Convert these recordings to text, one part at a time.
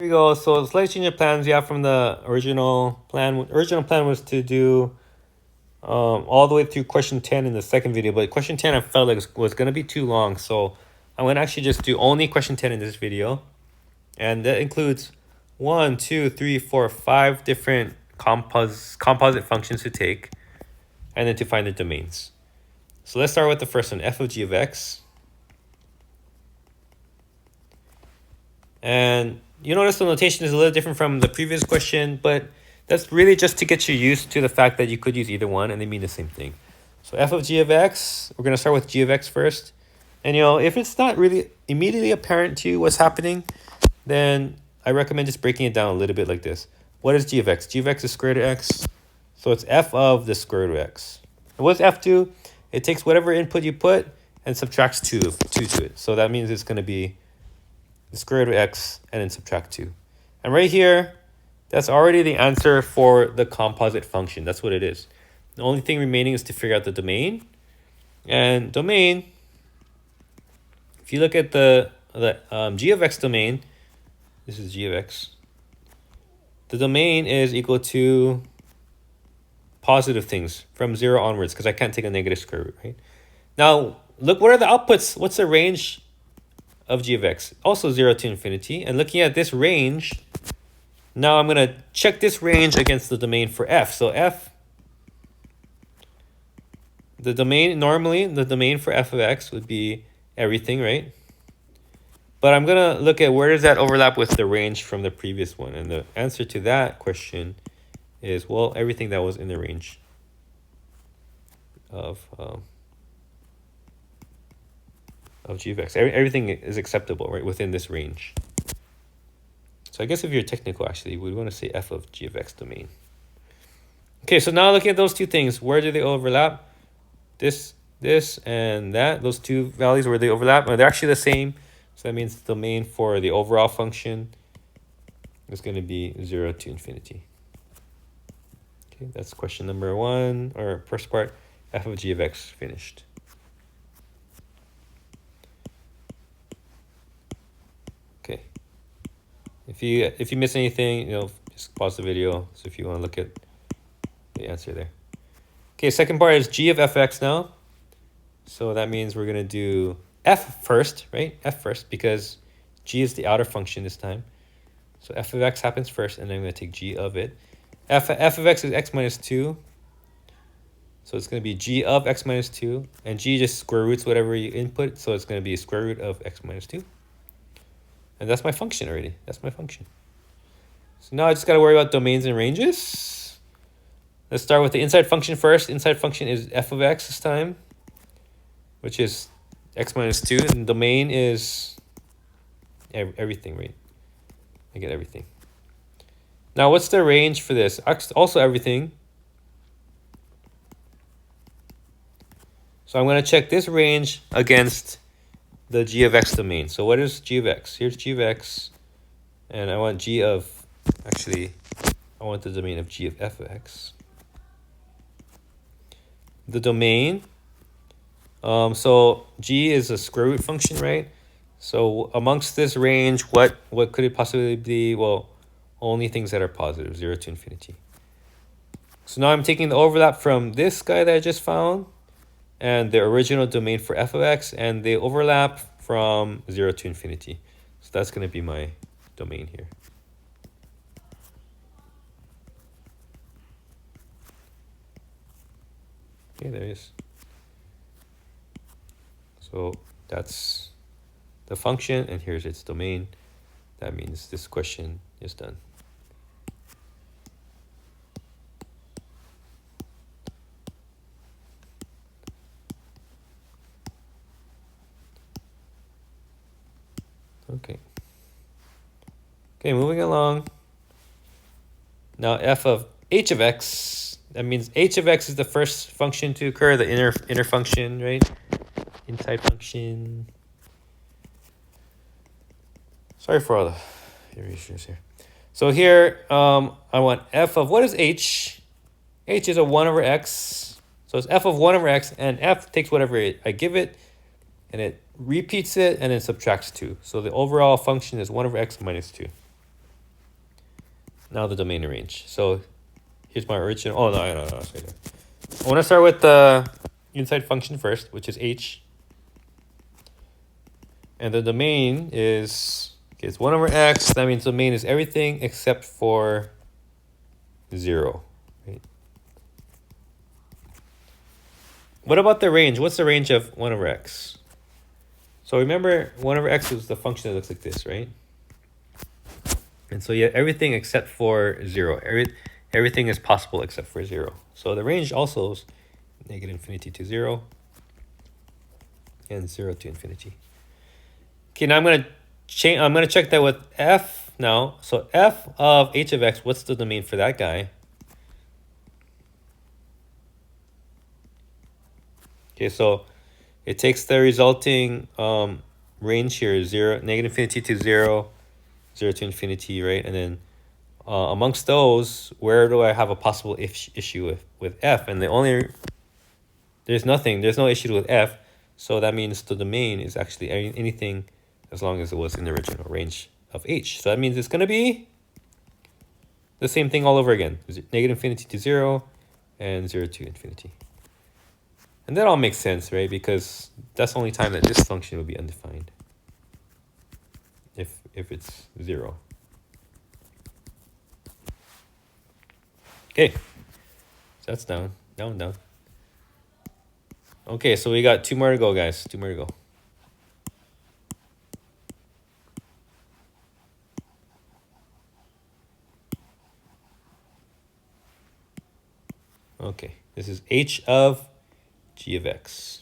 Here we go. So slightly change your plans. Yeah, from the original plan. Original plan was to do all the way through question 10 in the second video, but question 10 I felt like was going to be too long, so I'm going to actually just do only question 10 in this video, and that includes 1, 2, 3, 4, 5 different composite functions to take, and then to find the domains. So let's start with the first one, f of g of x. And you notice the notation is a little different from the previous question, but that's really just to get you used to the fact that you could use either one and they mean the same thing. So f of g of x, we're going to start with g of x first. And if it's not really immediately apparent to you what's happening, then I recommend just breaking it down a little bit like this. What is g of x? G of x is square root of x. So it's f of the square root of x. And what does f do? It takes whatever input you put and subtracts 2 to it. So that means it's going to be the square root of x and then subtract 2. And right here, that's already the answer for the composite function. That's what it is. The only thing remaining is to figure out the domain. And domain, if you look at the g of x domain, this is g of x. The domain is equal to positive things from 0 onwards, because I can't take a negative square root, right? Now, look, what are the outputs? What's the range of g of x? Also 0 to infinity. And looking at this range, now I'm going to check this range against the domain for f. So f, the domain, normally the domain for f of x would be everything, right? But I'm going to look at where does that overlap with the range from the previous one. And the answer to that question is, well, everything that was in the range of g of x. Everything is acceptable, right, within this range. So I guess if you're technical, actually, we want to say f of g of x domain. Okay, so now looking at those two things, where do they overlap? This, and that, those two values, where they overlap, they're actually the same. So that means the domain for the overall function is going to be 0 to infinity. Okay, that's question number 1, or first part, f of g of x finished. Okay. If you miss anything, just pause the video. So if you want to look at the answer there. Okay, second part is g of fx now. So that means we're going to do f first, right? F first, because g is the outer function this time. So f of x happens first, and then I'm going to take g of it. F of x is x minus 2. So it's going to be g of x minus 2. And g just square roots whatever you input. So it's going to be square root of x minus 2. And that's my function already. That's my function. So now I just got to worry about domains and ranges. Let's start with the inside function first. Inside function is f of x this time, which is x minus 2. And the domain is everything, right? I get everything. Now, what's the range for this? Also everything. So I'm going to check this range against the g of x domain. So what is g of x? Here's g of x. And I want g of, actually, I want the domain of g of f of x. The domain, so g is a square root function, right? So amongst this range, what could it possibly be? Well, only things that are positive, 0 to infinity. So now I'm taking the overlap from this guy that I just found and the original domain for f of x, and they overlap from 0 to infinity. So that's going to be my domain here. Okay, there it is. So that's the function, and here's its domain. That means this question is done. Okay, moving along. Now f of h of x, that means h of x is the first function to occur, the inner function, right? Inside function. Sorry for all the erasures here. So here, I want f of, what is h? H is a 1 over x. So it's f of 1 over x, and f takes whatever I give it, and it repeats it, and then subtracts 2. So the overall function is 1 over x minus 2. Now the domain and range. So here's my original. Oh, no. Sorry. I want to start with the inside function first, which is h. And the domain is, okay, it's 1 over x. That means the domain is everything except for 0. Right? What about the range? What's the range of 1 over x? So remember, 1 over x is the function that looks like this, right? And so you have everything except for 0. Everything is possible except for 0. So the range also is negative infinity to 0 and 0 to infinity. Okay, now I'm gonna check that with f now. So f of h of x, what's the domain for that guy? Okay, so it takes the resulting range here, negative infinity to 0, 0 to infinity, right? And then amongst those, where do I have a possible issue with f? And there's no issue with f. So that means the domain is actually anything as long as it was in the original range of h. So that means it's going to be the same thing all over again. Negative infinity to 0 and 0 to infinity. And that all makes sense, right? Because that's the only time that this function will be undefined. If it's 0. Okay. So that's down. Okay, so we got 2 more to go, guys. 2 more to go. Okay, this is h of g of x,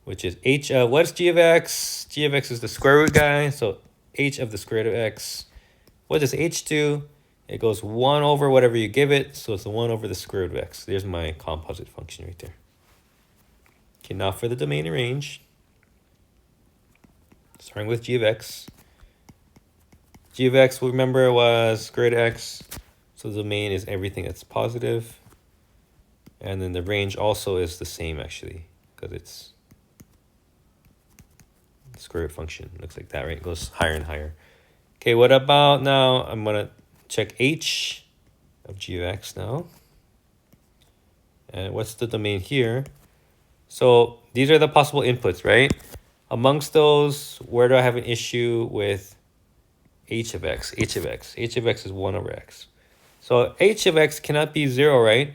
which is h of, what's g of x? G of x is the square root guy, so h of the square root of x. What does h do? It goes 1 over whatever you give it, so it's the 1 over the square root of x. There's my composite function right there. Okay, now for the domain and range. Starting with g of x. G of x, remember, was square root of x. So the domain is everything that's positive. And then the range also is the same, actually, because it's the square root function. Looks like that, right? It goes higher and higher. Okay, what about now? I'm going to check h of g of x now. And what's the domain here? So these are the possible inputs, right? Amongst those, where do I have an issue with h of x? H of x is 1 over x. So h of x cannot be 0, right?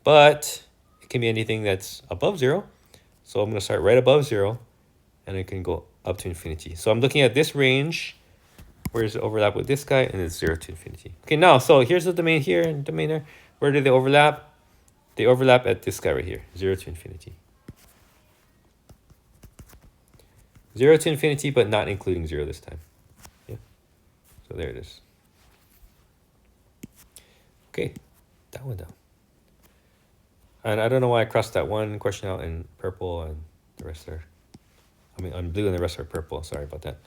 But it can be anything that's above 0. So I'm going to start right above 0, and it can go up to infinity. So I'm looking at this range. Where does it overlap with this guy? And it's 0 to infinity. Okay, now, so here's the domain here and domain there. Where do they overlap? They overlap at this guy right here, 0 to infinity. 0 to infinity, but not including 0 this time. Yeah. So there it is. Okay, that one down. And I don't know why I crossed that one question out in purple and the rest are, on blue and the rest are purple. Sorry about that.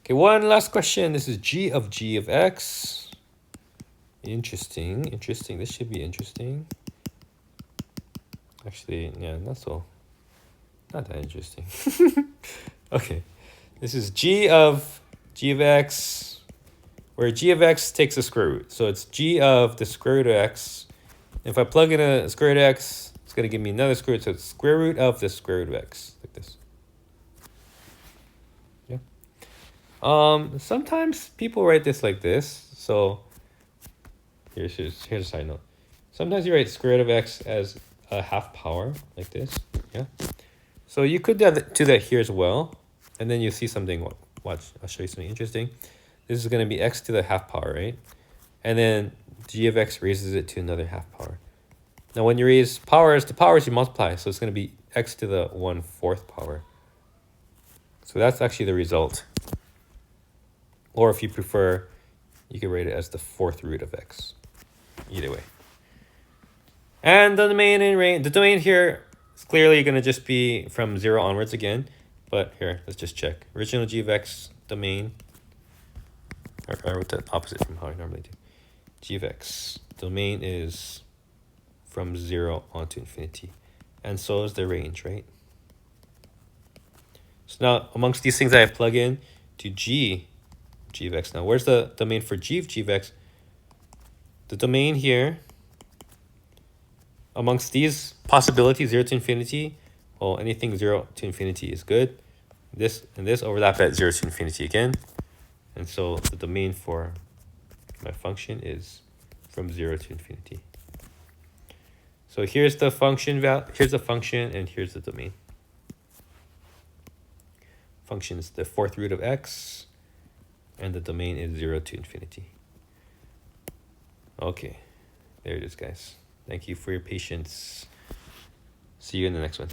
Okay, one last question. This is g of x. Interesting. This should be interesting. Actually, yeah, not that interesting. Okay, this is g of x, where g of x takes the square root. So it's g of the square root of x. If I plug in a square root of x, it's going to give me another square root. So it's square root of the square root of x, like this. Yeah. Sometimes people write this like this. So here's a side note. Sometimes you write square root of x as a half power, like this. Yeah. So you could do that here as well. And then you'll see something. Watch, I'll show you something interesting. This is going to be x to the half power, right? And then g of x raises it to another half power. Now, when you raise powers to powers, you multiply. So it's going to be x to the 1/4 power. So that's actually the result. Or if you prefer, you can write it as the 4th root of x. Either way. And the domain and range. The domain here is clearly going to just be from 0 onwards again. But here, let's just check. Original g of x domain. I wrote the opposite from how I normally do. G of x. Domain is from 0 on to infinity. And so is the range, right? So now, amongst these things I plug in to g g of x. Now, where's the domain for g of x? The domain here, amongst these possibilities, 0 to infinity, well, anything 0 to infinity is good. This and this overlap at 0 to infinity again. And so the domain for my function is from 0 to infinity. So here's the function here's the function, and here's the domain. Function is the fourth root of x, and the domain is 0 to infinity. Okay, there it is, guys. Thank you for your patience. See you in the next one.